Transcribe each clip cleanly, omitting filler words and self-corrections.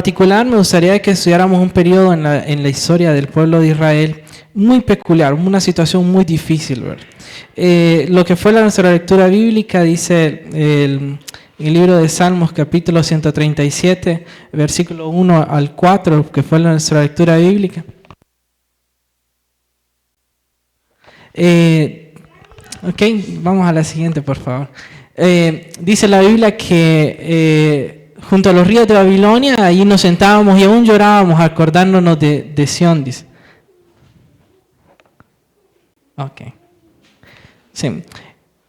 particular me gustaría que estudiáramos un periodo en la historia del pueblo de Israel muy peculiar, una situación muy difícil, ¿verdad? Lo que fue nuestra lectura bíblica dice el libro de Salmos capítulo 137, versículo 1 al 4, que fue nuestra lectura bíblica. Ok, vamos a la siguiente, por favor. Dice la Biblia que junto a los ríos de Babilonia, allí nos sentábamos y aún llorábamos acordándonos de Sión, dice. Ok. Sí.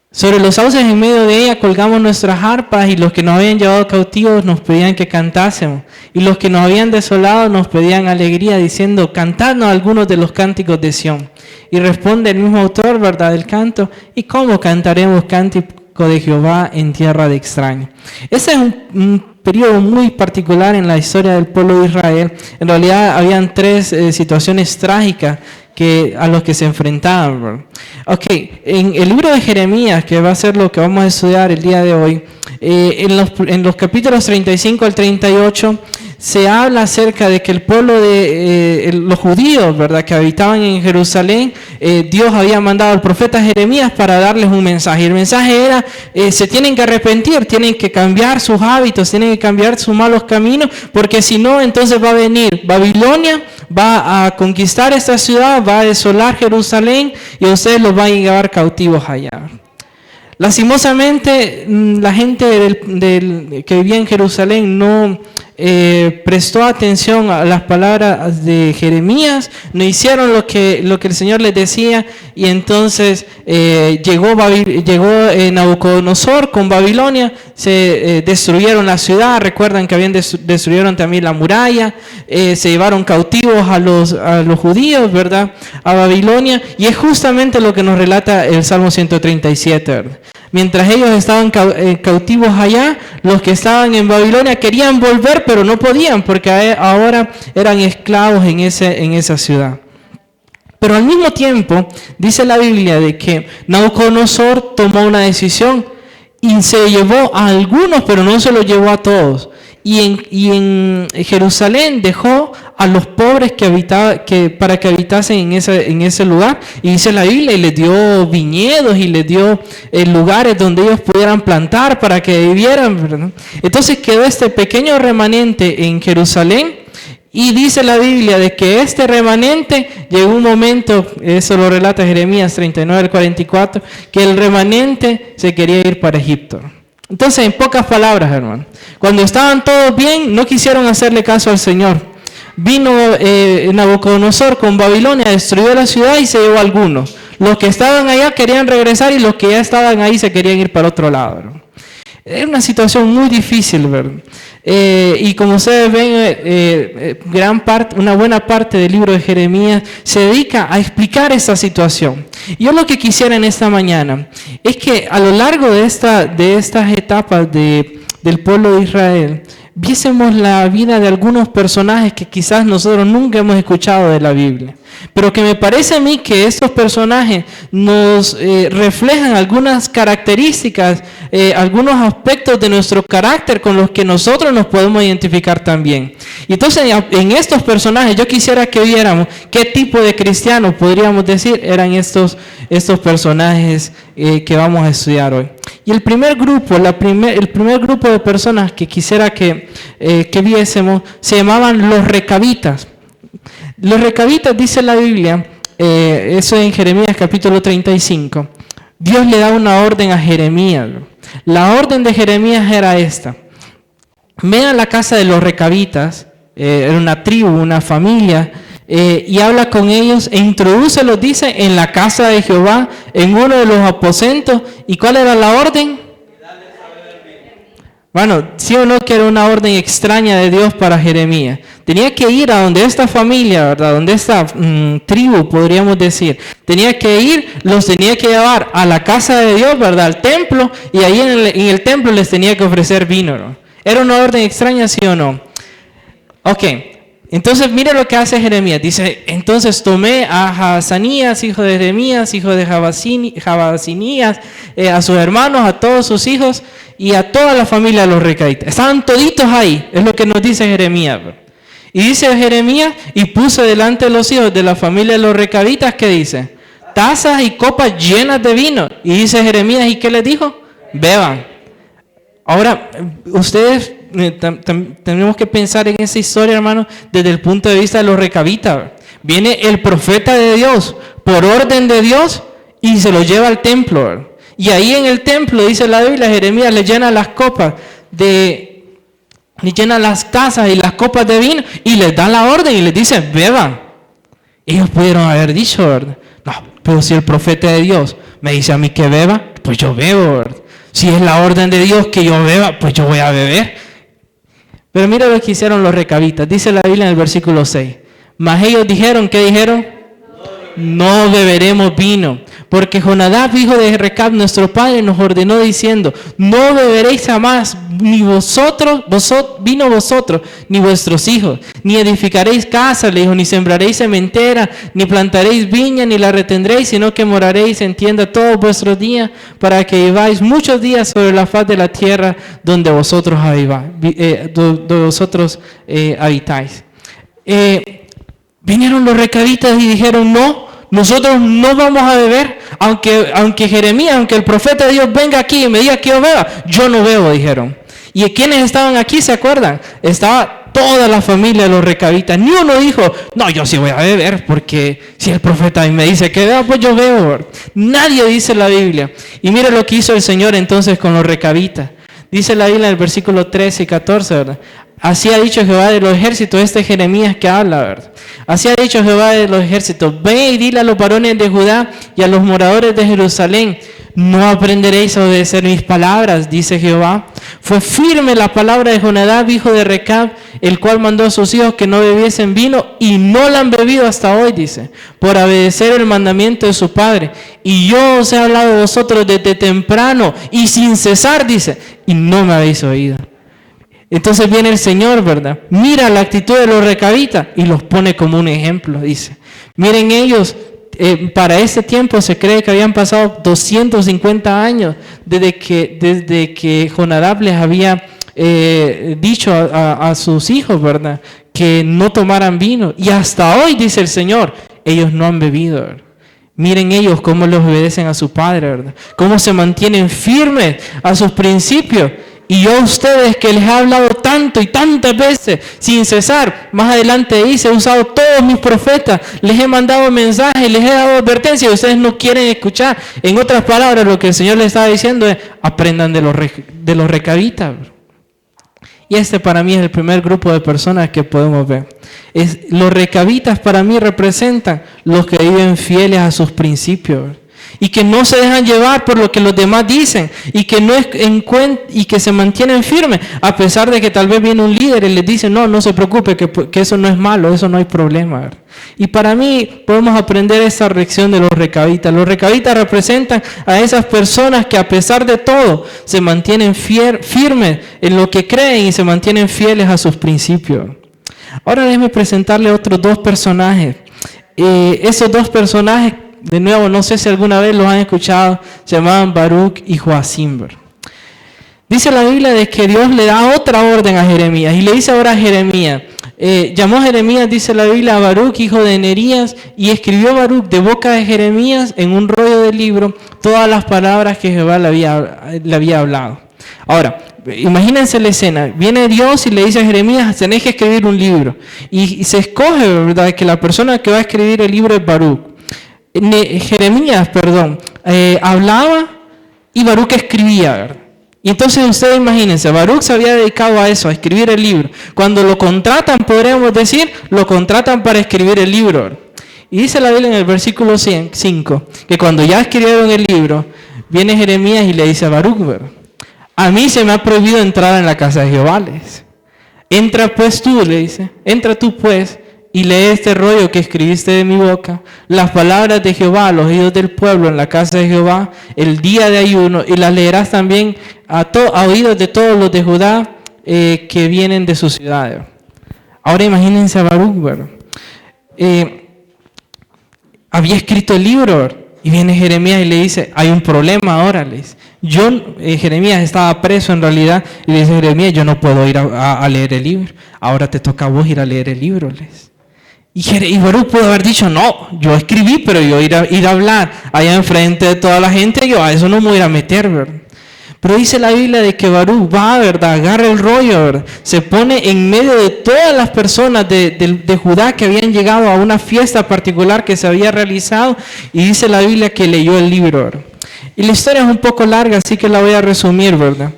Sobre los sauces en medio de ella colgamos nuestras arpas, y los que nos habían llevado cautivos nos pedían que cantásemos, y los que nos habían desolado nos pedían alegría, diciendo: cantadnos algunos de los cánticos de Sión. Y responde el mismo autor, ¿verdad?, del canto: ¿y cómo cantaremos cántico de Jehová en tierra de extraños? Ese es un periodo muy particular en la historia del pueblo de Israel. En realidad habían tres situaciones trágicas a los que se enfrentaban. Ok, en el libro de Jeremías, que va a ser lo que vamos a estudiar el día de hoy, en los capítulos 35 al 38, se habla acerca de que el pueblo de los judíos, ¿verdad?, que habitaban en Jerusalén, Dios había mandado al profeta Jeremías para darles un mensaje. Y el mensaje era: se tienen que arrepentir, tienen que cambiar sus hábitos, tienen que cambiar sus malos caminos, porque si no, entonces va a venir Babilonia, va a conquistar esta ciudad, va a desolar Jerusalén, y ustedes los van a llevar cautivos allá. Lastimosamente, la gente que vivía en Jerusalén no prestó atención a las palabras de Jeremías, no hicieron lo que el Señor les decía, y entonces llegó Nabucodonosor con Babilonia, se destruyeron la ciudad. Recuerdan que destruyeron también la muralla, se llevaron cautivos a los judíos, ¿verdad?, a Babilonia, y es justamente lo que nos relata el Salmo 137, ¿verdad? Mientras ellos estaban cautivos allá, los que estaban en Babilonia querían volver, pero no podían, porque ahora eran esclavos en esa ciudad. Pero al mismo tiempo, dice la Biblia de que Nabucodonosor tomó una decisión y se llevó a algunos, pero no se los llevó a todos. Y en Jerusalén dejó a los pobres para que habitasen en ese lugar. Y dice la Biblia, y les dio viñedos y les dio lugares donde ellos pudieran plantar para que vivieran, ¿verdad? Entonces quedó este pequeño remanente en Jerusalén. Y dice la Biblia de que este remanente llegó un momento, eso lo relata Jeremías 39 al 44, que el remanente se quería ir para Egipto. Entonces, en pocas palabras, hermano, cuando estaban todos bien, no quisieron hacerle caso al Señor. Vino Nabucodonosor con Babilonia, destruyó la ciudad y se llevó a algunos. Los que estaban allá querían regresar, y los que ya estaban ahí se querían ir para otro lado, ¿verdad? Era una situación muy difícil, ¿verdad? Y como ustedes ven, una buena parte del libro de Jeremías se dedica a explicar esta situación. Yo lo que quisiera en esta mañana es que a lo largo de estas etapas del pueblo de Israel, viésemos la vida de algunos personajes que quizás nosotros nunca hemos escuchado de la Biblia, pero que me parece a mí que estos personajes nos reflejan algunas características, algunos aspectos de nuestro carácter con los que nosotros nos podemos identificar también. Y entonces, en estos personajes yo quisiera que viéramos qué tipo de cristianos, podríamos decir, eran estos personajes que vamos a estudiar hoy. Y el primer grupo de personas que quisiera que viésemos se llamaban los recabitas. Los recabitas, dice la Biblia, eso en Jeremías capítulo 35, Dios le da una orden a Jeremías. La orden de Jeremías era esta: ve a la casa de los recabitas, era una tribu, una familia, y habla con ellos e introdúcelos, dice, en la casa de Jehová, en uno de los aposentos. ¿Y cuál era la orden? Bueno, sí o no que era una orden extraña de Dios para Jeremías. Tenía que ir a donde esta familia, ¿verdad?, donde esta tribu, podríamos decir. Los tenía que llevar a la casa de Dios, ¿verdad?, al templo, y ahí en el templo les tenía que ofrecer vino, ¿no? ¿Era una orden extraña, sí o no? Ok. Entonces, mire lo que hace Jeremías. Dice, entonces tomé a Hazanías, hijo de Jeremías, hijo de Jabazinías, a sus hermanos, a todos sus hijos y a toda la familia de los recabitas. Estaban toditos ahí, es lo que nos dice Jeremías. Y dice Jeremías, y puse delante de los hijos de la familia de los recabitas, ¿qué dice? Tazas y copas llenas de vino. Y dice Jeremías, ¿y qué les dijo? Beban. Ahora, ustedes tenemos que pensar en esa historia, hermano, desde el punto de vista de los recabitas. Viene el profeta de Dios, por orden de Dios, y se lo lleva al templo, ¿verdad? Y ahí en el templo, dice la Biblia, Jeremías le llena las copas le llena las tazas y las copas de vino, y les da la orden y les dice, beban. Ellos pudieron haber dicho, ¿verdad? No, pero si el profeta de Dios me dice a mí que beba, pues yo bebo, ¿verdad? Si es la orden de Dios que yo beba, pues yo voy a beber. Pero mira lo que hicieron los recabitas. Dice la Biblia en el versículo 6. Mas ellos dijeron, ¿qué dijeron? No beberemos vino, porque Jonadab, hijo de Recab, nuestro padre, nos ordenó diciendo, no beberéis jamás, ni vosotros, ni vuestros hijos, ni edificaréis casa, le dijo, ni sembraréis sementera, ni plantaréis viña, ni la retendréis, sino que moraréis en tienda todos vuestros días, para que viváis muchos días sobre la faz de la tierra donde vosotros habitáis. Vinieron los recabitas y dijeron, no, nosotros no vamos a beber, aunque Jeremías, aunque el profeta de Dios venga aquí y me diga que yo beba, yo no bebo, dijeron. ¿Y quienes estaban aquí, se acuerdan? Estaba toda la familia de los recabitas. Ni uno dijo, no, yo sí voy a beber, porque si el profeta me dice que beba, pues yo bebo. Nadie dice la Biblia. Y mire lo que hizo el Señor entonces con los recabitas. Dice la Biblia en el versículo 13 y 14, ¿verdad? Así ha dicho Jehová de los ejércitos, Jeremías que habla, ¿verdad? Así ha dicho Jehová de los ejércitos, ve y dile a los varones de Judá y a los moradores de Jerusalén, no aprenderéis a obedecer mis palabras, dice Jehová. Fue firme la palabra de Jonadab, hijo de Recab, el cual mandó a sus hijos que no bebiesen vino, y no la han bebido hasta hoy, dice, por obedecer el mandamiento de su padre. Y yo os he hablado de vosotros desde temprano y sin cesar, dice, y no me habéis oído. Entonces viene el Señor, ¿verdad? Mira la actitud de los recabitas y los pone como un ejemplo, dice. Miren ellos, para ese tiempo se cree que habían pasado 250 años desde que Jonadab les había dicho a sus hijos, ¿verdad? Que no tomaran vino. Y hasta hoy, dice el Señor, ellos no han bebido, ¿verdad? Miren ellos cómo los obedecen a su padre, ¿verdad? Cómo se mantienen firmes a sus principios. Y yo a ustedes que les he hablado tanto y tantas veces, sin cesar, más adelante dice, he usado todos mis profetas, les he mandado mensajes, les he dado advertencias y ustedes no quieren escuchar. En otras palabras, lo que el Señor les estaba diciendo es, aprendan de los recabitas. Y este para mí es el primer grupo de personas que podemos ver. Los recabitas para mí representan los que viven fieles a sus principios, y que no se dejan llevar por lo que los demás dicen, y que se mantienen firmes, a pesar de que tal vez viene un líder y les dice, no se preocupe, que eso no es malo, eso no hay problema. Y para mí podemos aprender esa reacción de los recabitas. Los recabitas representan a esas personas que a pesar de todo se mantienen firmes en lo que creen y se mantienen fieles a sus principios. Ahora déjenme presentarle otros dos personajes. Esos dos personajes, de nuevo, no sé si alguna vez los han escuchado, se llamaban Baruch y Joacim. Dice la Biblia de que Dios le da otra orden a Jeremías, y le dice ahora a Jeremías, llamó Jeremías, dice la Biblia, a Baruch, hijo de Nerías, y escribió Baruch de boca de Jeremías en un rollo de libro todas las palabras que Jehová le había hablado. Ahora, imagínense la escena, viene Dios y le dice a Jeremías, tenés que escribir un libro, y se escoge, ¿verdad?, que la persona que va a escribir el libro es Baruch. Jeremías, hablaba y Baruch escribía, ¿verdad? Y entonces ustedes imagínense, Baruch se había dedicado a eso, a escribir el libro. Cuando lo contratan, podríamos decir, lo contratan para escribir el libro, ¿verdad? Y dice la Biblia en el versículo 5, que cuando ya escribieron el libro, viene Jeremías y le dice a Baruch, ¿verdad?, a mí se me ha prohibido entrar en la casa de Jehová, le dice. Entra pues tú, le dice, entra tú pues, y lee este rollo que escribiste de mi boca, las palabras de Jehová a los oídos del pueblo en la casa de Jehová, el día de ayuno, y las leerás también a oídos de todos los de Judá que vienen de sus ciudades. Ahora imagínense a Baruch, ¿verdad? Había escrito el libro, ¿verdad? Y viene Jeremías y le dice, hay un problema ahora, le dice. Jeremías estaba preso en realidad, y le dice Jeremías, yo no puedo ir a leer el libro. Ahora te toca a vos ir a leer el libro, le dice. Y Baruch pudo haber dicho, no, yo escribí, pero yo ir a hablar allá enfrente de toda la gente, yo a eso no me voy a ir a meter, ¿verdad? Pero dice la Biblia de que Baruch va, ¿verdad? Agarra el rollo, ¿verdad? Se pone en medio de todas las personas de Judá que habían llegado a una fiesta particular que se había realizado, y dice la Biblia que leyó el libro, ¿verdad? Y la historia es un poco larga, así que la voy a resumir, ¿verdad?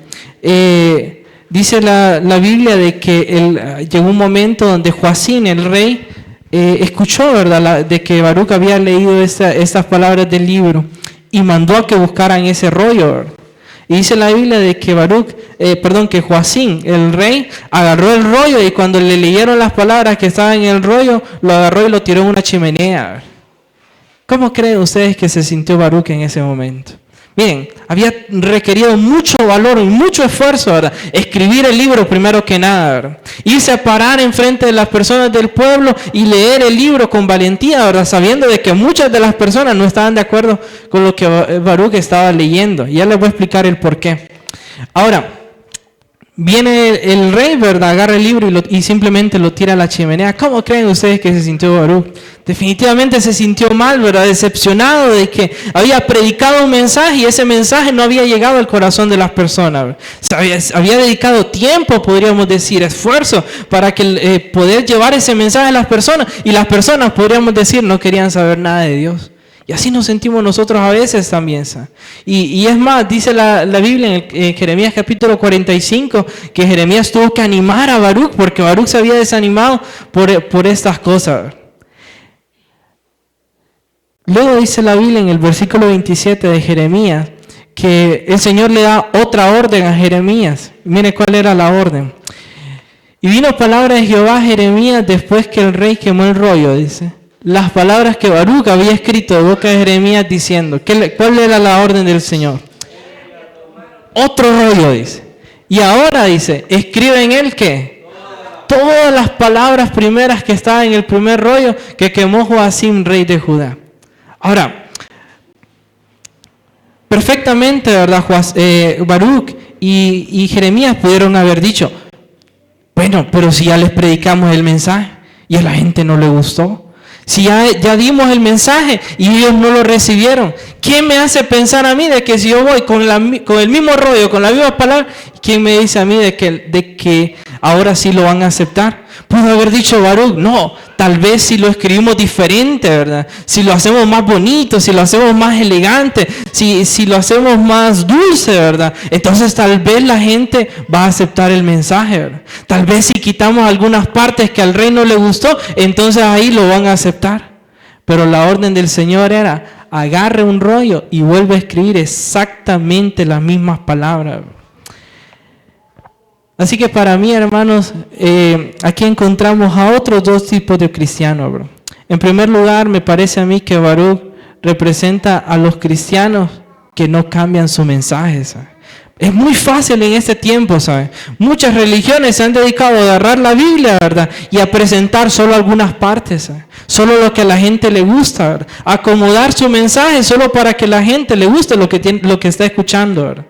Dice la Biblia de que llegó un momento donde Joacín, el rey, escuchó, ¿verdad?, de que Baruch había leído estas palabras del libro y mandó a que buscaran ese rollo, ¿verdad? Y dice la Biblia de que que Joacín, el rey, agarró el rollo y cuando le leyeron las palabras que estaban en el rollo, lo agarró y lo tiró en una chimenea. ¿Cómo creen ustedes que se sintió Baruch en ese momento? Miren, había requerido mucho valor y mucho esfuerzo, ¿verdad? Escribir el libro primero que nada, ¿verdad? Irse a parar enfrente de las personas del pueblo y leer el libro con valentía, ¿verdad? Sabiendo de que muchas de las personas no estaban de acuerdo con lo que Baruch estaba leyendo. Y ya les voy a explicar el porqué. Ahora, viene el rey, ¿verdad? Agarra el libro y simplemente lo tira a la chimenea. ¿Cómo creen ustedes que se sintió Baruch? Definitivamente se sintió mal, ¿verdad? Decepcionado de que había predicado un mensaje y ese mensaje no había llegado al corazón de las personas. Había dedicado tiempo, podríamos decir, esfuerzo para que poder llevar ese mensaje a las personas, y las personas, podríamos decir, no querían saber nada de Dios. Y así nos sentimos nosotros a veces también. Y es más, dice la Biblia en Jeremías capítulo 45, que Jeremías tuvo que animar a Baruch porque Baruch se había desanimado por estas cosas. Luego dice la Biblia en el versículo 27 de Jeremías que el Señor le da otra orden a Jeremías. Mire cuál era la orden. Y vino palabra de Jehová a Jeremías después que el rey quemó el rollo, dice. Las palabras que Baruch había escrito de boca de Jeremías diciendo, ¿cuál era la orden del Señor? Otro rollo, dice. Y ahora dice, escribe en él ¿qué? Todas las palabras primeras que estaban en el primer rollo que quemó Joacim, rey de Judá. Ahora, perfectamente, ¿verdad? Baruch y Jeremías pudieron haber dicho, bueno, pero si ya les predicamos el mensaje y a la gente no le gustó. Si ya dimos el mensaje y ellos no lo recibieron, ¿qué me hace pensar a mí de que si yo voy con el mismo rollo, con la misma palabra, quién me dice a mí de que ahora sí lo van a aceptar? Pudo haber dicho Baruch, no, tal vez si lo escribimos diferente, ¿verdad? Si lo hacemos más bonito, si lo hacemos más elegante, si lo hacemos más dulce, ¿verdad? Entonces tal vez la gente va a aceptar el mensaje, ¿verdad? Tal vez si quitamos algunas partes que al rey no le gustó, entonces ahí lo van a aceptar. Pero la orden del Señor era, agarre un rollo y vuelve a escribir exactamente las mismas palabras. Así que para mí, hermanos, aquí encontramos a otros dos tipos de cristianos, bro. En primer lugar, me parece a mí que Baruch representa a los cristianos que no cambian su mensaje, ¿sabe? Es muy fácil en este tiempo, ¿sabe? Muchas religiones se han dedicado a agarrar la Biblia, ¿verdad? Y a presentar solo algunas partes, ¿sabe? Solo lo que a la gente le gusta, ¿verdad? Acomodar su mensaje solo para que la gente le guste lo que está escuchando, ¿verdad?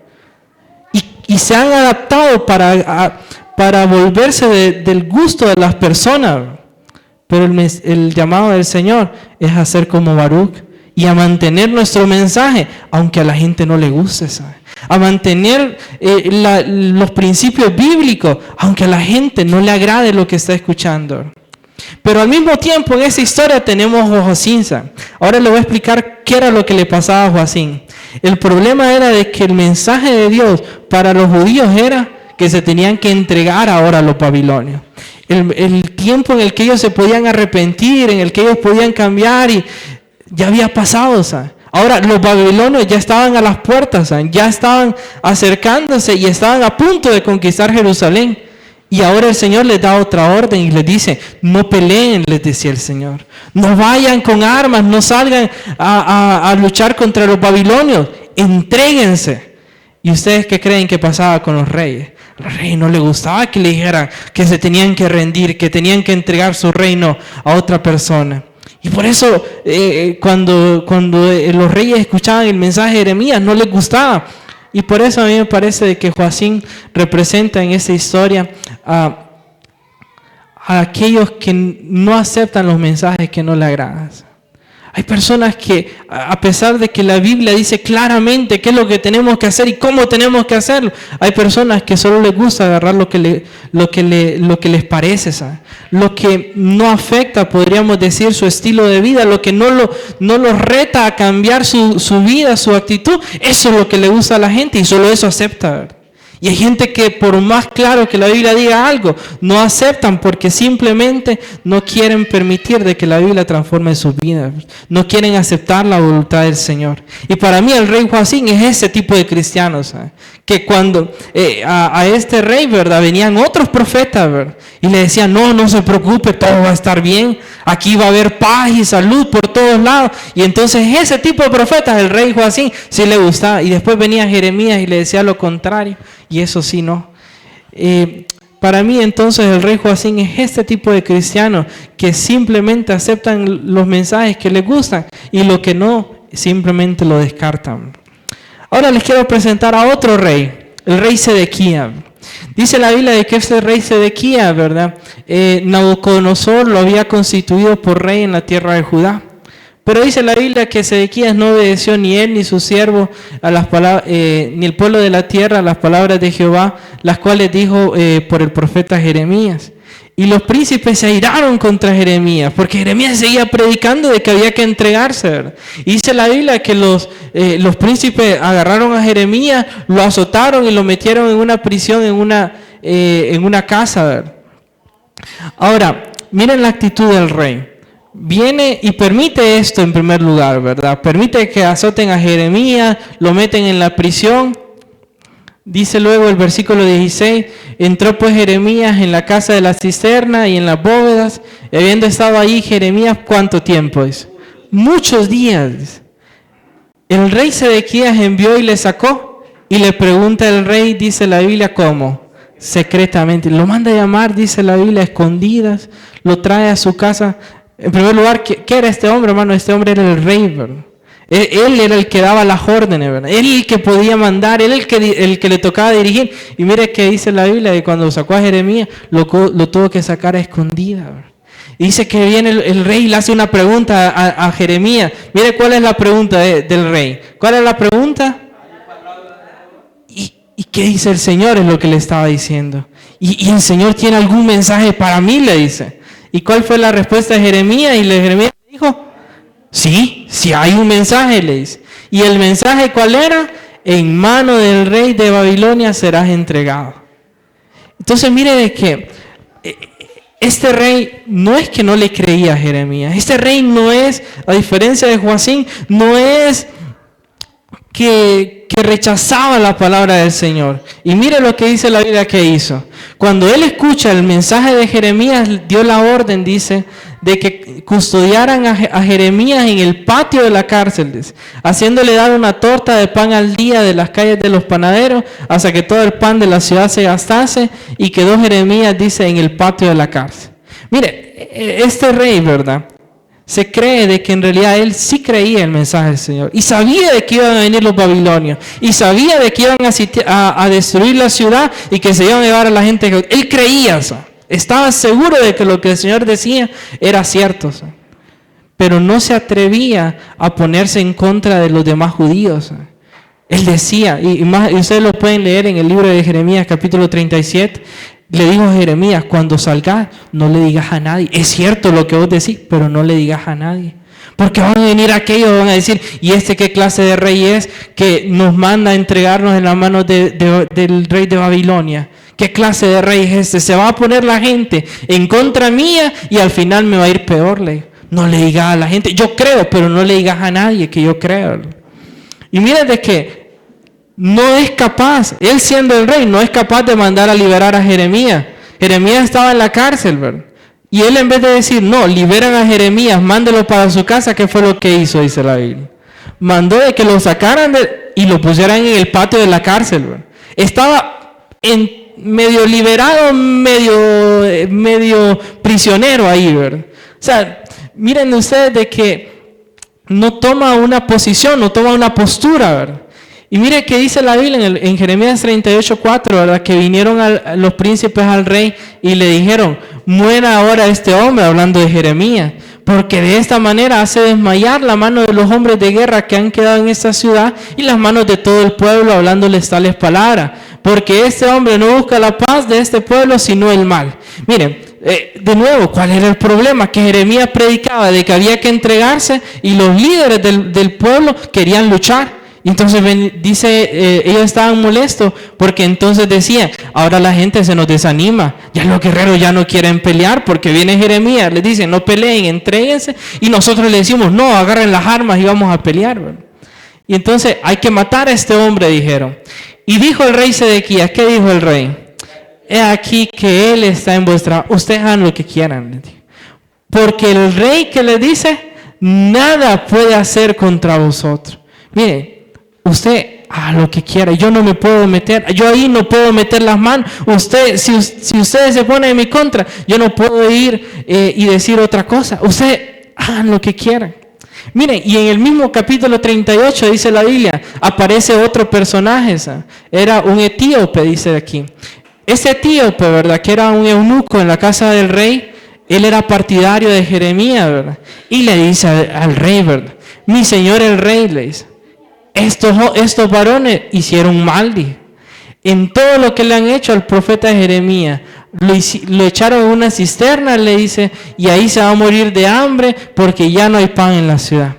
Y se han adaptado para volverse del gusto de las personas. Pero el llamado del Señor es a ser como Baruch y a mantener nuestro mensaje, aunque a la gente no le guste, ¿sabe? A mantener los principios bíblicos, aunque a la gente no le agrade lo que está escuchando. Pero al mismo tiempo en esta historia tenemos a Joacim. Ahora le voy a explicar qué era lo que le pasaba a Joacim. El problema era de que el mensaje de Dios para los judíos era que se tenían que entregar ahora a los babilonios. El tiempo en el que ellos se podían arrepentir, en el que ellos podían cambiar, y ya había pasado, ¿sabes? Ahora los babilonios ya estaban a las puertas, ¿sabes? Ya estaban acercándose y estaban a punto de conquistar Jerusalén. Y ahora el Señor les da otra orden y les dice, no peleen, les decía el Señor. No vayan con armas, no salgan a luchar contra los babilonios. Entréguense. ¿Y ustedes qué creen que pasaba con los reyes? Al rey no le gustaba que le dijeran que se tenían que rendir, que tenían que entregar su reino a otra persona. Y por eso cuando los reyes escuchaban el mensaje de Jeremías no les gustaba. Y por eso a mí me parece que Joacim representa en esta historia a aquellos que no aceptan los mensajes que no le agradan. Hay personas que, a pesar de que la Biblia dice claramente qué es lo que tenemos que hacer y cómo tenemos que hacerlo, hay personas que solo les gusta agarrar lo que les parece, ¿sabes? Lo que no afecta, podríamos decir, su estilo de vida, lo que no los reta a cambiar su vida, su actitud, eso es lo que le gusta a la gente y solo eso acepta, ¿verdad? Y hay gente que por más claro que la Biblia diga algo, no aceptan porque simplemente no quieren permitir de que la Biblia transforme sus vidas. No quieren aceptar la voluntad del Señor. Y para mí el rey Joacim es ese tipo de cristianos, ¿sabes? Que cuando a este rey, ¿verdad? Venían otros profetas, ¿verdad? Y le decían, no se preocupe, todo va a estar bien. Aquí va a haber paz y salud por todos lados. Y entonces ese tipo de profetas, el rey Joacim, sí le gustaba. Y después venía Jeremías y le decía lo contrario. Y eso sí no. Para mí entonces el rey Joacim es este tipo de cristianos que simplemente aceptan los mensajes que les gustan y lo que no, simplemente lo descartan. Ahora les quiero presentar a otro rey, el rey Sedequías. Dice la Biblia de que este rey Sedequías, ¿verdad? Nabucodonosor lo había constituido por rey en la tierra de Judá. Pero dice la Biblia que Sedequías no obedeció ni él ni su siervo a las palabras, ni el pueblo de la tierra a las palabras de Jehová, las cuales dijo por el profeta Jeremías. Y los príncipes se airaron contra Jeremías, porque Jeremías seguía predicando de que había que entregarse, ¿verdad? Y dice la Biblia que los príncipes agarraron a Jeremías, lo azotaron y lo metieron en una prisión, en una casa, ¿verdad? Ahora, miren la actitud del rey. Viene y permite esto en primer lugar, ¿verdad? Permite que azoten a Jeremías, lo meten en la prisión. Dice luego el versículo 16, entró pues Jeremías en la casa de la cisterna y en las bóvedas, y habiendo estado ahí Jeremías, ¿cuánto tiempo es? Muchos días. El rey Sedequías envió y le sacó, y le pregunta el rey, dice la Biblia, ¿cómo? Secretamente. Lo manda a llamar, dice la Biblia, a escondidas, lo trae a su casa. En primer lugar, ¿qué era este hombre, hermano? Este hombre era el rey, ¿verdad? Él era el que daba las órdenes, ¿verdad? Él el que podía mandar, él el que le tocaba dirigir. Y mire que dice la Biblia que cuando sacó a Jeremías, lo tuvo que sacar a escondidas, ¿verdad? Y dice que viene el rey y le hace una pregunta a Jeremías. Mire cuál es la pregunta del rey. ¿Cuál es la pregunta? ¿Y qué dice el Señor? Es lo que le estaba diciendo. ¿Y el Señor tiene algún mensaje para mí? Le dice. ¿Y cuál fue la respuesta de Jeremías? Y Jeremías dijo, sí hay un mensaje, le dice. ¿Y el mensaje cuál era? En mano del rey de Babilonia serás entregado. Entonces mire de que este rey no es que no le creía a Jeremías. Este rey no es, a diferencia de Joacim, no es que rechazaba la palabra del Señor. Y mire lo que dice la Biblia que hizo. Cuando él escucha el mensaje de Jeremías, dio la orden, dice, de que custodiaran a Jeremías en el patio de la cárcel, dice, haciéndole dar una torta de pan al día de las calles de los panaderos, hasta que todo el pan de la ciudad se gastase, y quedó Jeremías, dice, en el patio de la cárcel. Mire, este rey, ¿verdad? Se cree de que en realidad él sí creía el mensaje del Señor y sabía de que iban a venir los babilonios y sabía de que iban a destruir la ciudad y que se iban a llevar a la gente. Él creía eso, estaba seguro de que lo que el Señor decía era cierto, pero no se atrevía a ponerse en contra de los demás judíos. Él decía, y ustedes lo pueden leer en el libro de Jeremías capítulo 37, le dijo a Jeremías, cuando salgas, no le digas a nadie. Es cierto lo que vos decís, pero no le digas a nadie. Porque van a venir aquellos, van a decir, ¿y este qué clase de rey es que nos manda a entregarnos en las manos del rey de Babilonia? ¿Qué clase de rey es este? Se va a poner la gente en contra mía y al final me va a ir peor. No le digas a la gente, yo creo, pero no le digas a nadie que yo creo. Y miren de que no es capaz, él siendo el rey, no es capaz de mandar a liberar a Jeremías. Jeremías estaba en la cárcel, ¿verdad? Y él en vez de decir, no, liberan a Jeremías, mándelo para su casa, ¿qué fue lo que hizo? Dice la Biblia. Mandó de que lo sacaran y lo pusieran en el patio de la cárcel, ¿verdad? Estaba en medio liberado, medio prisionero ahí, ¿verdad? O sea, miren ustedes de que no toma una posición, no toma una postura, ¿verdad? Y mire que dice la Biblia en Jeremías 38:4, ¿verdad? Que vinieron los príncipes al rey y le dijeron, muera ahora este hombre, hablando de Jeremías, porque de esta manera hace desmayar la mano de los hombres de guerra que han quedado en esta ciudad y las manos de todo el pueblo, hablándoles tales palabras, porque este hombre no busca la paz de este pueblo, sino el mal. Miren, de nuevo, ¿cuál era el problema? Que Jeremías predicaba de que había que entregarse y los líderes del pueblo querían luchar. Y entonces dice, ellos estaban molestos porque entonces decían, ahora la gente se nos desanima, ya los guerreros ya no quieren pelear porque viene Jeremías, les dice, no peleen, entréguense, y nosotros le decimos, no, agarren las armas y vamos a pelear, ¿verdad? Y entonces hay que matar a este hombre, dijeron. Y dijo el rey Sedequías, ¿qué dijo el rey? He aquí que él está en vuestra, ustedes hagan lo que quieran, porque el rey que le dice, nada puede hacer contra vosotros. Mire, usted haga lo que quiera, yo no me puedo meter, yo ahí no puedo meter las manos. Usted, si ustedes se ponen en mi contra, yo no puedo ir y decir otra cosa. Ustedes hagan lo que quieran. Miren, y en el mismo capítulo 38 dice la Biblia, aparece otro personaje, ¿sabes? Era un etíope, dice aquí. Ese etíope, ¿verdad? Que era un eunuco en la casa del rey, él era partidario de Jeremías, ¿verdad? Y le dice al rey, ¿verdad? Mi señor el rey, le dice, estos varones hicieron mal, dije. En todo lo que le han hecho al profeta Jeremías, lo echaron en una cisterna, le dice, y ahí se va a morir de hambre porque ya no hay pan en la ciudad.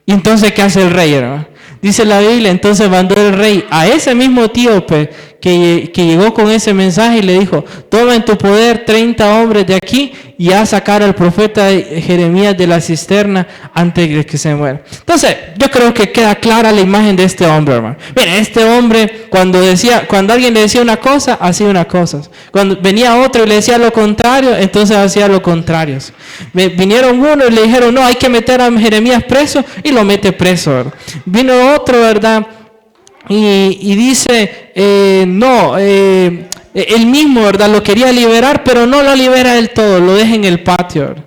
Y entonces, ¿qué hace el rey, hermano? Dice la Biblia, entonces mandó el rey a ese mismo etíope que llegó con ese mensaje y le dijo, toma en tu poder 30 hombres de aquí y a sacar al profeta Jeremías de la cisterna antes de que se muera. Entonces, yo creo que queda clara la imagen de este hombre, hermano. Mira, este hombre cuando alguien le decía una cosa, hacía una cosa. Cuando venía otro y le decía lo contrario, entonces hacía lo contrario. Vinieron uno y le dijeron, no, hay que meter a Jeremías preso, y lo mete preso, ¿verdad? Vino otro, ¿verdad? Y dice, él mismo, ¿verdad? Lo quería liberar, pero no lo libera del todo, lo deja en el patio, ¿verdad?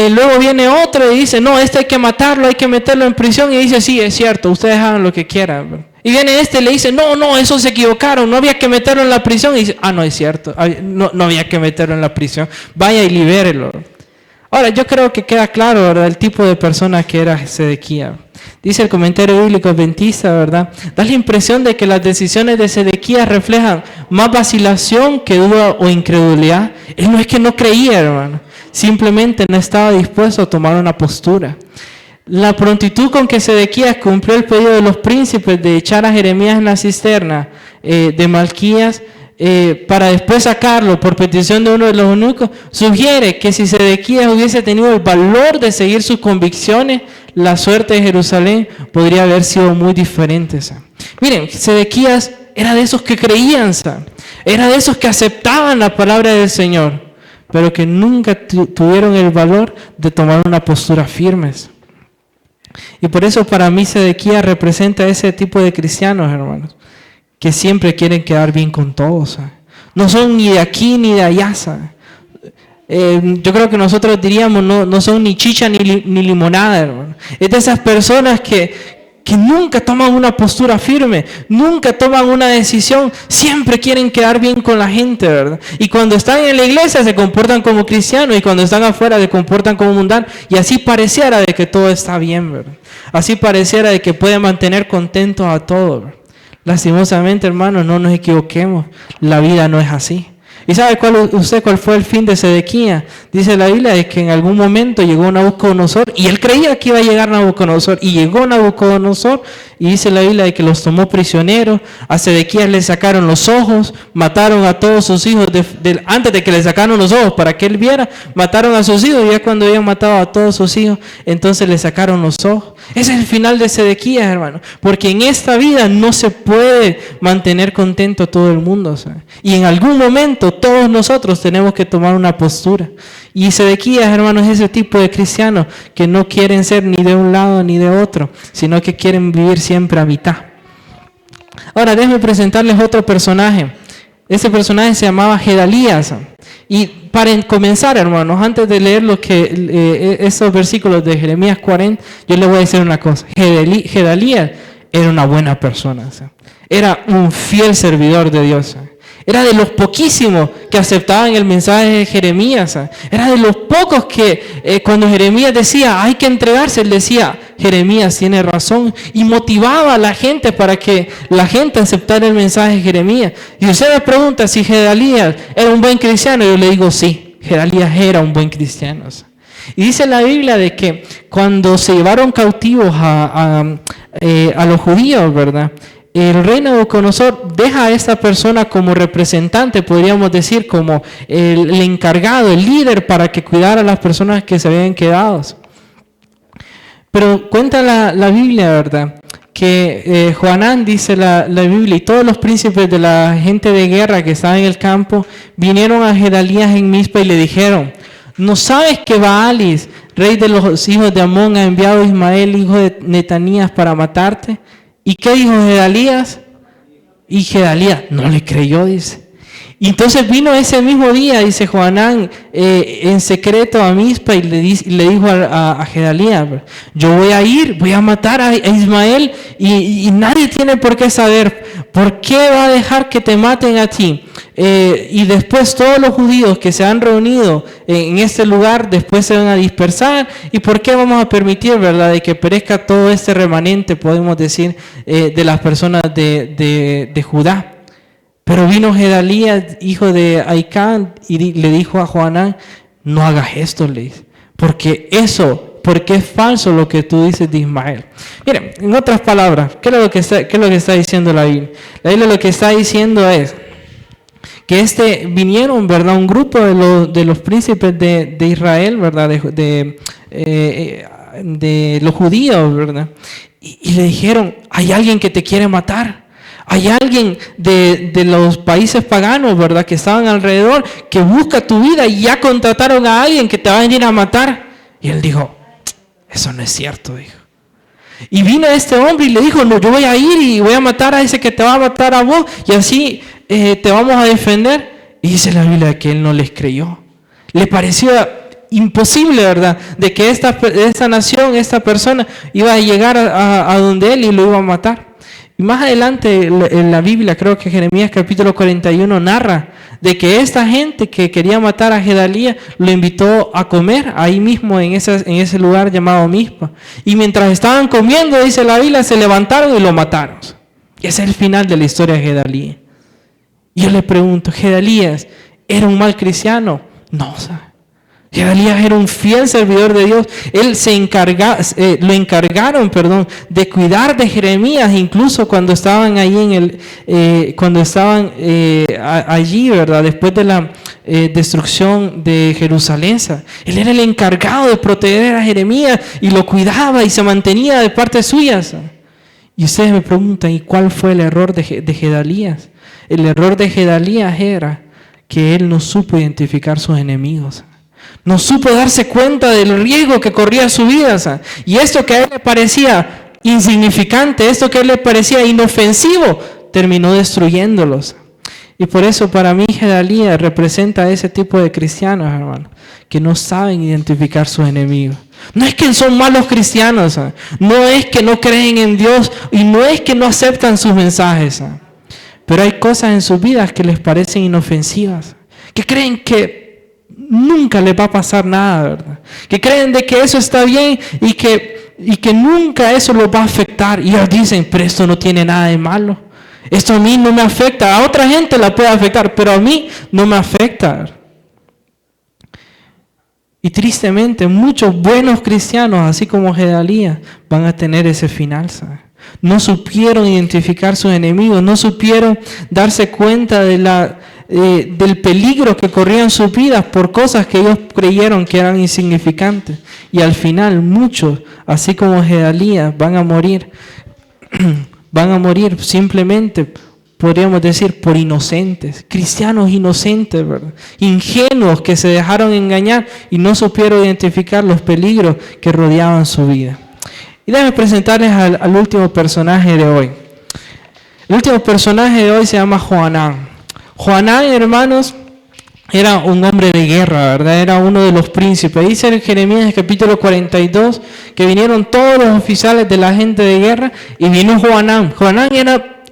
Luego viene otro y dice, no, hay que matarlo, hay que meterlo en prisión, y dice, sí, es cierto, ustedes hagan lo que quieran, ¿verdad? Y viene y le dice, no, eso se equivocaron, no había que meterlo en la prisión, y dice, no, es cierto, no había que meterlo en la prisión, vaya y libérelo. Ahora, yo creo que queda claro, ¿verdad?, el tipo de persona que era Sedequías. Dice el comentario bíblico adventista, ¿verdad? Da la impresión de que las decisiones de Sedequías reflejan más vacilación que duda o incredulidad. Él no es que no creía, hermano. Simplemente no estaba dispuesto a tomar una postura. La prontitud con que Sedequías cumplió el pedido de los príncipes de echar a Jeremías en la cisterna de Malquías, para después sacarlo por petición de uno de los eunucos, sugiere que si Sedequías hubiese tenido el valor de seguir sus convicciones, la suerte de Jerusalén podría haber sido muy diferente. ¿Sabe? Miren, Sedequías era de esos que creían, ¿sabe? Era de esos que aceptaban la palabra del Señor, pero que nunca tuvieron el valor de tomar una postura firme. Y por eso para mí Sedequías representa ese tipo de cristianos, hermanos, que siempre quieren quedar bien con todos, ¿sabe? No son ni de aquí ni de allá, ¿sabe? Yo creo que nosotros diríamos, no son ni chicha ni limonada, hermano. Es de esas personas que nunca toman una postura firme, nunca toman una decisión, siempre quieren quedar bien con la gente, ¿verdad? Y cuando están en la iglesia se comportan como cristianos, y cuando están afuera se comportan como mundanos, y así pareciera de que todo está bien, ¿verdad? Así pareciera de que puede mantener contentos a todos, ¿verdad? Lastimosamente, hermanos, no nos equivoquemos, la vida no es así. ¿Y sabe cuál fue el fin de Sedequías? Dice la Biblia de que en algún momento llegó Nabucodonosor, y él creía que iba a llegar Nabucodonosor, y llegó Nabucodonosor, y dice la Biblia de que los tomó prisioneros. A Sedequías le sacaron los ojos, mataron a todos sus hijos, antes de que le sacaron los ojos para que él viera, mataron a sus hijos, y ya cuando habían matado a todos sus hijos, entonces le sacaron los ojos. Ese es el final de Sedequías, hermano, porque en esta vida no se puede mantener contento a todo el mundo, ¿sabe? Y en algún momento todos nosotros tenemos que tomar una postura. Y Sedequías, hermanos, es ese tipo de cristianos que no quieren ser ni de un lado ni de otro, sino que quieren vivir siempre a mitad. Ahora, déjenme presentarles otro personaje. Ese personaje se llamaba Gedalías. Y para comenzar, hermanos, antes de leer esos versículos de Jeremías 40, yo les voy a decir una cosa. Gedalías era una buena persona. Era un fiel servidor de Dios. Era de los poquísimos que aceptaban el mensaje de Jeremías. Era de los pocos que cuando Jeremías decía, hay que entregarse, él decía, Jeremías tiene razón. Y motivaba a la gente para que la gente aceptara el mensaje de Jeremías. Y usted me pregunta si Gedalías era un buen cristiano. Yo le digo, sí, Gedalías era un buen cristiano. Y dice la Biblia de que cuando se llevaron cautivos a los judíos, ¿verdad? El rey Nabucodonosor deja a esta persona como representante, podríamos decir, como el encargado, el líder, para que cuidara a las personas que se habían quedado. Pero cuenta la Biblia, ¿verdad? Que Joanán, dice la Biblia, y todos los príncipes de la gente de guerra que estaba en el campo, vinieron a Gedalías en Mizpa y le dijeron, ¿no sabes que Baalis, rey de los hijos de Amón, ha enviado a Ismael, hijo de Netanías, para matarte? ¿Y qué dijo Gedalías? Y Gedalías no le creyó, dice. Y entonces vino ese mismo día, dice Joanán, en secreto a Mizpa y le dijo a Gedalías, yo voy a ir, voy a matar a Ismael y nadie tiene por qué saber. ¿Por qué va a dejar que te maten a ti? Y después todos los judíos que se han reunido en este lugar, después se van a dispersar. ¿Y por qué vamos a permitir, verdad, de que perezca todo este remanente, podemos decir, de las personas de Judá? Pero vino Gedalías, hijo de Ahicam, y le dijo a Joanán, no hagas esto, le dice, porque es falso lo que tú dices de Ismael. Miren, en otras palabras, ¿qué es lo que está diciendo la Biblia? La Biblia lo que está diciendo es que vinieron, ¿verdad? Un grupo de los príncipes de Israel, ¿verdad? De los judíos, ¿verdad? Y le dijeron, hay alguien que te quiere matar. Hay alguien de los países paganos, ¿verdad? Que estaban alrededor, que busca tu vida y ya contrataron a alguien que te va a venir a matar. Y él dijo, eso no es cierto, dijo. Y vino este hombre y le dijo, no, yo voy a ir y voy a matar a ese que te va a matar a vos y así te vamos a defender. Y dice la Biblia que él no les creyó. Le pareció imposible, ¿verdad? De que esta nación, esta persona iba a llegar a donde él y lo iba a matar. Y más adelante en la Biblia, creo que Jeremías capítulo 41 narra de que esta gente que quería matar a Gedalías lo invitó a comer ahí mismo en ese lugar llamado Mizpa. Y mientras estaban comiendo, dice la Biblia, se levantaron y lo mataron. Y ese es el final de la historia de Gedalías. Y yo le pregunto, ¿Gedalías era un mal cristiano? No, ¿sabes? Gedalías era un fiel servidor de Dios. Él lo encargaron, de cuidar de Jeremías, incluso cuando estaban allí allí, ¿verdad? Después de la destrucción de Jerusalén. Él era el encargado de proteger a Jeremías y lo cuidaba y se mantenía de parte suya. Y ustedes me preguntan, ¿y cuál fue el error de Gedalías? El error de Gedalías era que él no supo identificar sus enemigos. No supo darse cuenta del riesgo que corría su vida. Y esto que a él le parecía insignificante, esto que a él le parecía inofensivo, terminó destruyéndolos. Y por eso para mí Gedalías representa a ese tipo de cristianos, hermano, que no saben identificar sus enemigos. No es que son malos cristianos, no es que no creen en Dios y no es que no aceptan sus mensajes. Pero hay cosas en sus vidas que les parecen inofensivas, que creen que nunca les va a pasar nada, ¿verdad? Que creen de que eso está bien y que nunca eso los va a afectar. Y ellos dicen, pero esto no tiene nada de malo. Esto a mí no me afecta. A otra gente la puede afectar, pero a mí no me afecta. Y tristemente, muchos buenos cristianos, así como Gedalías, van a tener ese final, ¿sabes? No supieron identificar sus enemigos, no supieron darse cuenta del peligro que corrían sus vidas por cosas que ellos creyeron que eran insignificantes. Y al final muchos, así como Gedalías, van a morir simplemente, podríamos decir, por inocentes, cristianos inocentes, ¿verdad? Ingenuos que se dejaron engañar y no supieron identificar los peligros que rodeaban su vida. Y déjenme presentarles al último personaje de hoy. El último personaje de hoy se llama Joanán. Joanán, hermanos, era un hombre de guerra, ¿verdad? Era uno de los príncipes. Dice en Jeremías capítulo 42 que vinieron todos los oficiales de la gente de guerra y vino Joanán. Joanán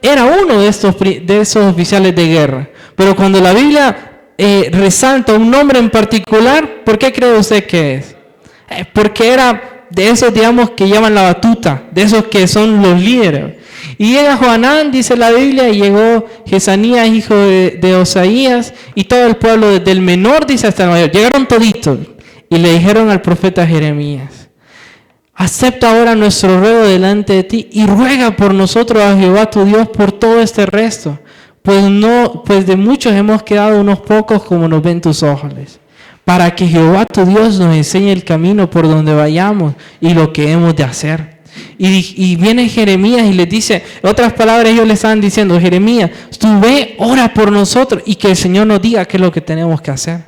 era uno de esos oficiales de guerra. Pero cuando la Biblia resalta un nombre en particular, ¿por qué cree usted que es? Porque era de esos, digamos, que llevan la batuta, de esos que son los líderes. Y llega Joanán, dice la Biblia, y llegó Jesanías, hijo de Osaías, y todo el pueblo, desde el menor, dice, hasta el mayor. Llegaron toditos y le dijeron al profeta Jeremías: acepta ahora nuestro ruego delante de ti y ruega por nosotros a Jehová tu Dios por todo este resto, pues de muchos hemos quedado unos pocos como nos ven tus ojos, para que Jehová tu Dios nos enseñe el camino por donde vayamos y lo que hemos de hacer. Y viene Jeremías y les dice, en otras palabras, ellos le estaban diciendo: Jeremías, tú ve, ora por nosotros y que el Señor nos diga qué es lo que tenemos que hacer.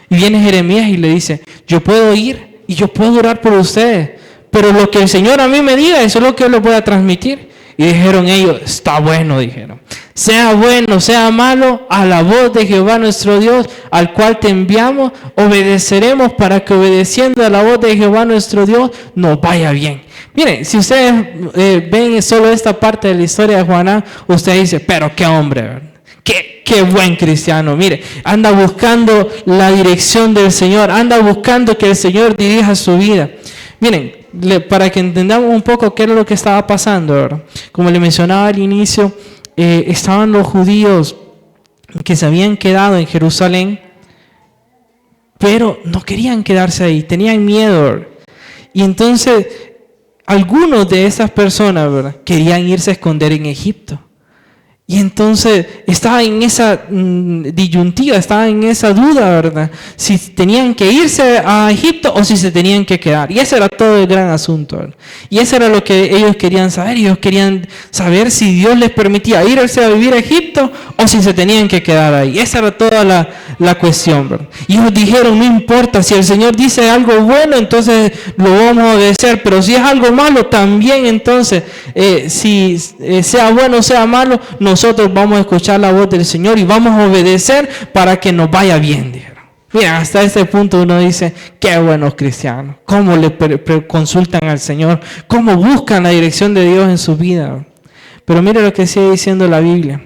Y viene Jeremías y le dice: yo puedo ir y yo puedo orar por ustedes, pero lo que el Señor a mí me diga, eso es lo que yo les voy a transmitir. Y dijeron ellos: está bueno, dijeron. Sea bueno, sea malo, a la voz de Jehová nuestro Dios, al cual te enviamos, obedeceremos, para que obedeciendo a la voz de Jehová nuestro Dios nos vaya bien. Miren, si ustedes ven solo esta parte de la historia de Joanán, usted dice: pero qué hombre, ¿verdad? Qué buen cristiano. Mire, anda buscando la dirección del Señor, anda buscando que el Señor dirija su vida. Miren, para que entendamos un poco qué era lo que estaba pasando, ¿verdad? Como le mencionaba al inicio, estaban los judíos que se habían quedado en Jerusalén, pero no querían quedarse ahí, tenían miedo, ¿verdad? Y entonces algunos de esas personas, ¿verdad?, querían irse a esconder en Egipto. Y entonces estaba en esa disyuntiva, estaba en esa duda, ¿verdad? Si tenían que irse a Egipto o si se tenían que quedar. Y ese era todo el gran asunto, ¿verdad? Y eso era lo que ellos querían saber. Ellos querían saber si Dios les permitía irse a vivir a Egipto o si se tenían que quedar ahí. Esa era toda la cuestión, ¿verdad? Y ellos dijeron: no importa, si el Señor dice algo bueno, entonces lo vamos a obedecer. Pero si es algo malo, también entonces, si sea bueno o sea malo, nosotros vamos a escuchar la voz del Señor y vamos a obedecer para que nos vaya bien, dijeron. Mira, hasta este punto uno dice: qué buenos cristianos, cómo le consultan al Señor, cómo buscan la dirección de Dios en su vida. Pero mire lo que sigue diciendo la Biblia.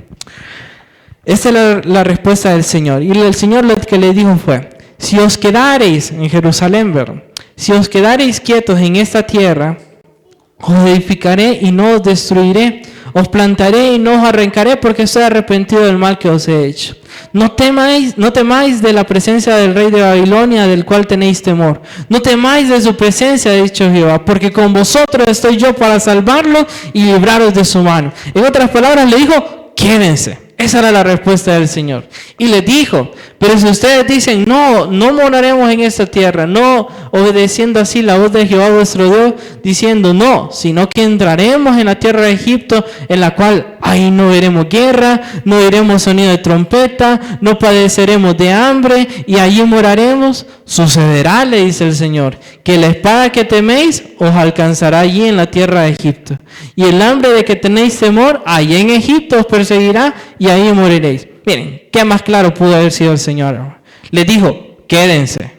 Esta es la respuesta del Señor. Y el Señor lo que le dijo fue: si os quedareis en Jerusalén, ¿verdad?, si os quedareis quietos en esta tierra, os edificaré y no os destruiré. Os plantaré y no os arrancaré, porque estoy arrepentido del mal que os he hecho. No temáis de la presencia del rey de Babilonia, del cual tenéis temor. No temáis de su presencia, ha dicho Jehová, porque con vosotros estoy yo para salvarlos y libraros de su mano. En otras palabras, le dijo: quédense. Esa era la respuesta del Señor. Y les dijo: pero si ustedes dicen: no moraremos en esta tierra, no obedeciendo así la voz de Jehová vuestro Dios, diciendo no, sino que entraremos en la tierra de Egipto, en la cual ahí no veremos guerra, no oiremos sonido de trompeta, no padeceremos de hambre y allí moraremos, sucederá, le dice el Señor, que la espada que teméis os alcanzará allí en la tierra de Egipto, y el hambre de que tenéis temor allí en Egipto os perseguirá y ahí moriréis. Miren, ¿qué más claro pudo haber sido el Señor? Les dijo: quédense.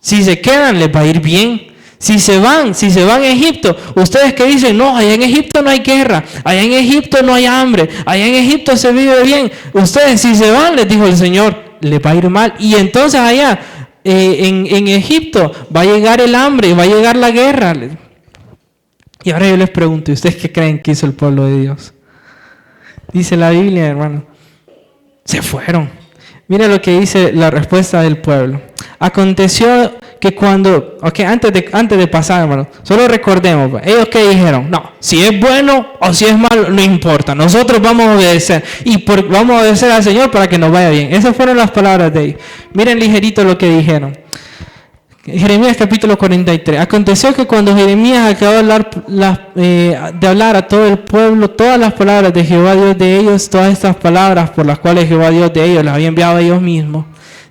Si se quedan, les va a ir bien. Si se van a Egipto, ustedes que dicen: no, allá en Egipto no hay guerra, allá en Egipto no hay hambre, allá en Egipto se vive bien. Ustedes, si se van, les dijo el Señor, les va a ir mal. Y entonces allá en Egipto va a llegar el hambre, va a llegar la guerra. Y ahora yo les pregunto: ¿ustedes qué creen que hizo el pueblo de Dios? Dice la Biblia, hermano, se fueron. Mira lo que dice la respuesta del pueblo. Aconteció que antes de pasar, hermano, solo recordemos, ellos que dijeron: no, si es bueno o si es malo, no importa, nosotros vamos a obedecer vamos a obedecer al Señor para que nos vaya bien. Esas fueron las palabras de ellos. Miren ligerito lo que dijeron. Jeremías capítulo 43. Aconteció que cuando Jeremías acabó de hablar a todo el pueblo todas las palabras de Jehová Dios de ellos, todas estas palabras por las cuales Jehová Dios de ellos las había enviado a ellos mismos,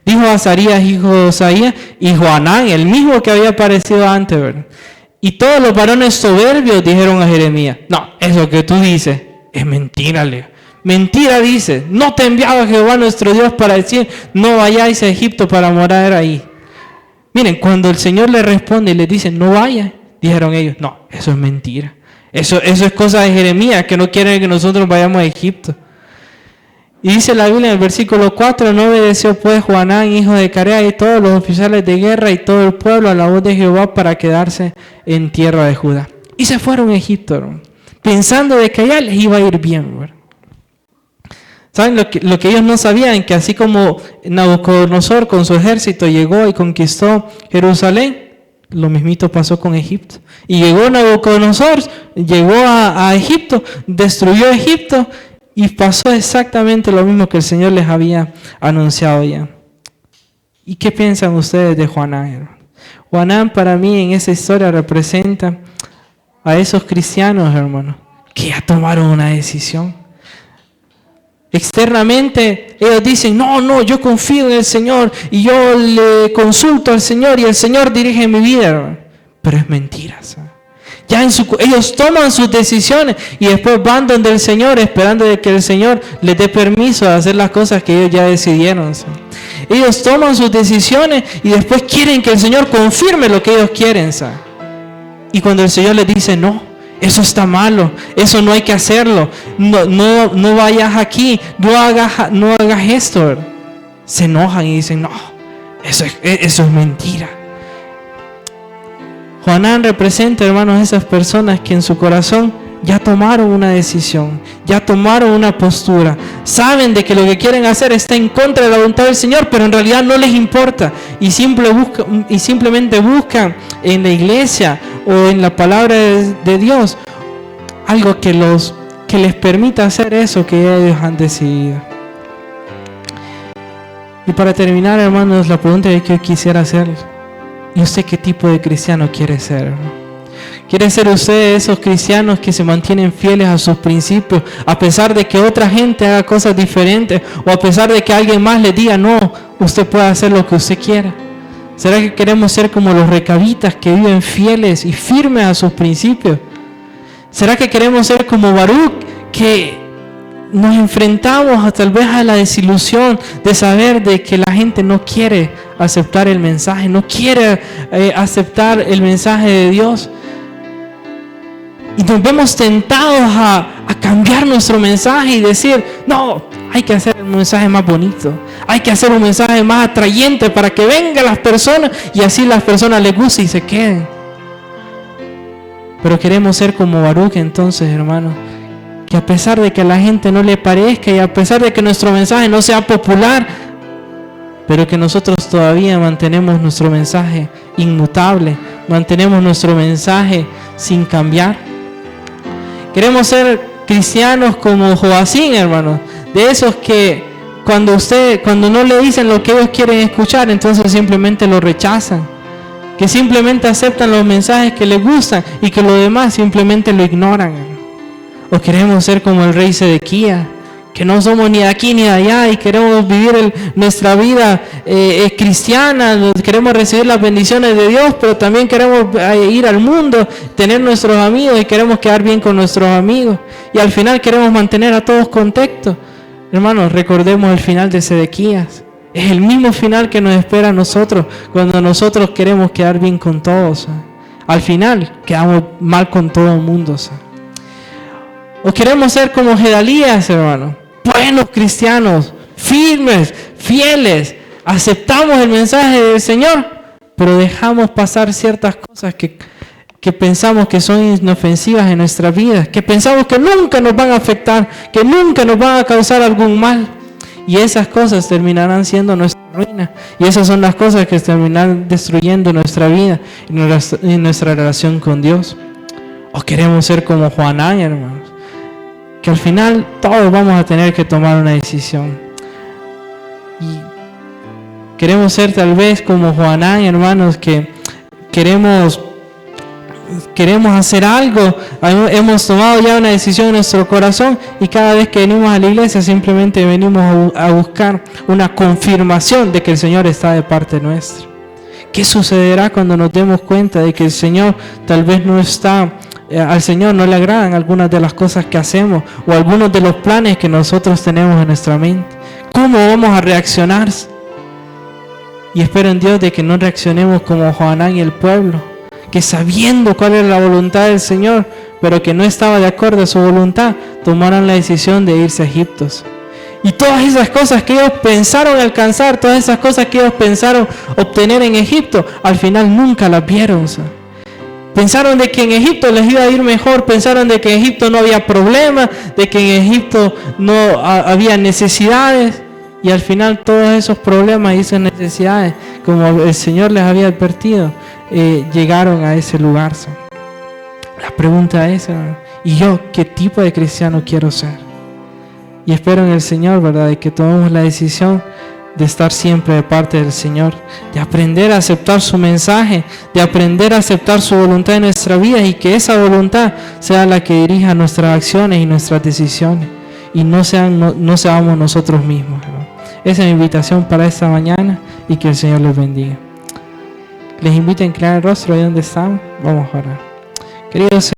dijo Azarías hijo de Osaías y Joanán, el mismo que había aparecido antes, ¿verdad? Y todos los varones soberbios dijeron a Jeremías: no, eso que tú dices es mentira, Leo. Mentira dice, no te enviaba Jehová nuestro Dios para decir, no vayáis a Egipto para morar ahí. Miren, cuando el Señor le responde y le dice, no vaya, dijeron ellos, no, eso es mentira. Eso es cosa de Jeremías, que no quiere que nosotros vayamos a Egipto. Y dice la Biblia en el versículo 4, no obedeció pues Joanán, hijo de Carea, y todos los oficiales de guerra y todo el pueblo a la voz de Jehová para quedarse en tierra de Judá. Y se fueron a Egipto, hermano, pensando de que allá les iba a ir bien, ¿verdad? ¿Saben lo que ellos no sabían? Que así como Nabucodonosor con su ejército llegó y conquistó Jerusalén, lo mismito pasó con Egipto. Y llegó Nabucodonosor, llegó a Egipto, destruyó Egipto y pasó exactamente lo mismo que el Señor les había anunciado ya. ¿Y qué piensan ustedes de Joanán? Joanán para mí en esa historia representa a esos cristianos, hermanos, que ya tomaron una decisión. Externamente ellos dicen, no, yo confío en el Señor y yo le consulto al Señor y el Señor dirige mi vida, hermano. Pero es mentira, ¿sabes? Ya ellos toman sus decisiones y después van donde el Señor esperando de que el Señor les dé permiso de hacer las cosas que ellos ya decidieron, ¿sabes? Ellos toman sus decisiones y después quieren que el Señor confirme lo que ellos quieren, ¿sabes? Y cuando el Señor les dice, no, eso está malo, eso no hay que hacerlo, no vayas aquí, no hagas esto, ¿verdad? Se enojan y dicen, no, eso es mentira. Joanán representa, hermanos, esas personas que en su corazón ya tomaron una decisión, ya tomaron una postura, saben de que lo que quieren hacer está en contra de la voluntad del Señor, pero en realidad no les importa y simplemente buscan en la iglesia o en la palabra de Dios algo que les permita hacer eso que ellos han decidido. Y para terminar, hermanos, la pregunta que yo quisiera hacer: ¿y usted qué tipo de cristiano quiere ser? ¿Quiere ser usted esos cristianos que se mantienen fieles a sus principios a pesar de que otra gente haga cosas diferentes o a pesar de que alguien más le diga no, usted puede hacer lo que usted quiera? ¿Será que queremos ser como los recabitas que viven fieles y firmes a sus principios? ¿Será que queremos ser como Baruch, que nos enfrentamos tal vez a la desilusión de saber de que la gente no quiere aceptar el mensaje, no quiere aceptar el mensaje de Dios? Y nos vemos tentados a cambiar nuestro mensaje y decir, no, hay que hacer un mensaje más bonito, hay que hacer un mensaje más atrayente para que vengan las personas y así las personas les guste y se queden. Pero queremos ser como Baruch entonces, hermanos, que a pesar de que a la gente no le parezca y a pesar de que nuestro mensaje no sea popular, pero que nosotros todavía mantenemos nuestro mensaje inmutable, mantenemos nuestro mensaje sin cambiar. Queremos ser cristianos como Joacín, hermanos, de esos que cuando no le dicen lo que ellos quieren escuchar, entonces simplemente lo rechazan, que simplemente aceptan los mensajes que les gustan y que lo demás simplemente lo ignoran. O queremos ser como el rey Sedequías, que no somos ni de aquí ni de allá y queremos vivir nuestra vida cristiana, queremos recibir las bendiciones de Dios, pero también queremos ir al mundo, tener nuestros amigos y queremos quedar bien con nuestros amigos. Y al final queremos mantener a todos contentos. Hermanos, recordemos el final de Sedequías. Es el mismo final que nos espera a nosotros cuando nosotros queremos quedar bien con todos, ¿sabes? Al final quedamos mal con todo el mundo, ¿sabes? O queremos ser como Gedalías, hermano, buenos cristianos, firmes, fieles, aceptamos el mensaje del Señor, pero dejamos pasar ciertas cosas que pensamos que son inofensivas en nuestra vida, que pensamos que nunca nos van a afectar, que nunca nos van a causar algún mal. Y esas cosas terminarán siendo nuestra ruina. Y esas son las cosas que terminarán destruyendo nuestra vida y nuestra relación con Dios. O queremos ser como Joanán, hermanos, que al final todos vamos a tener que tomar una decisión. Y queremos ser tal vez como Joanán, hermanos, que queremos hacer algo, hemos tomado ya una decisión en nuestro corazón y cada vez que venimos a la iglesia simplemente venimos a buscar una confirmación de que el Señor está de parte nuestra. ¿Qué sucederá cuando nos demos cuenta de que el Señor tal vez no está al Señor no le agradan algunas de las cosas que hacemos o algunos de los planes que nosotros tenemos en nuestra mente. ¿Cómo vamos a reaccionar? Y espero en Dios de que no reaccionemos como Johanán y el pueblo, que sabiendo cuál era la voluntad del Señor, pero que no estaba de acuerdo a su voluntad, tomaron la decisión de irse a Egipto. Y todas esas cosas que ellos pensaron alcanzar, todas esas cosas que ellos pensaron obtener en Egipto, al final nunca las vieron. Pensaron de que en Egipto les iba a ir mejor, pensaron de que en Egipto no había problemas, de que en Egipto no había necesidades, y al final todos esos problemas y esas necesidades, como el Señor les había advertido, llegaron a ese lugar. La pregunta es, ¿y yo qué tipo de cristiano quiero ser? Y espero en el Señor, ¿verdad?, de que tomemos la decisión de estar siempre de parte del Señor, de aprender a aceptar su mensaje, de aprender a aceptar su voluntad en nuestra vida, y que esa voluntad sea la que dirija nuestras acciones y nuestras decisiones, y no seamos nosotros mismos, ¿verdad? Esa es mi invitación para esta mañana, y que el Señor les bendiga. Les invito a inclinar el rostro ahí donde están. Vamos a orar. Queridos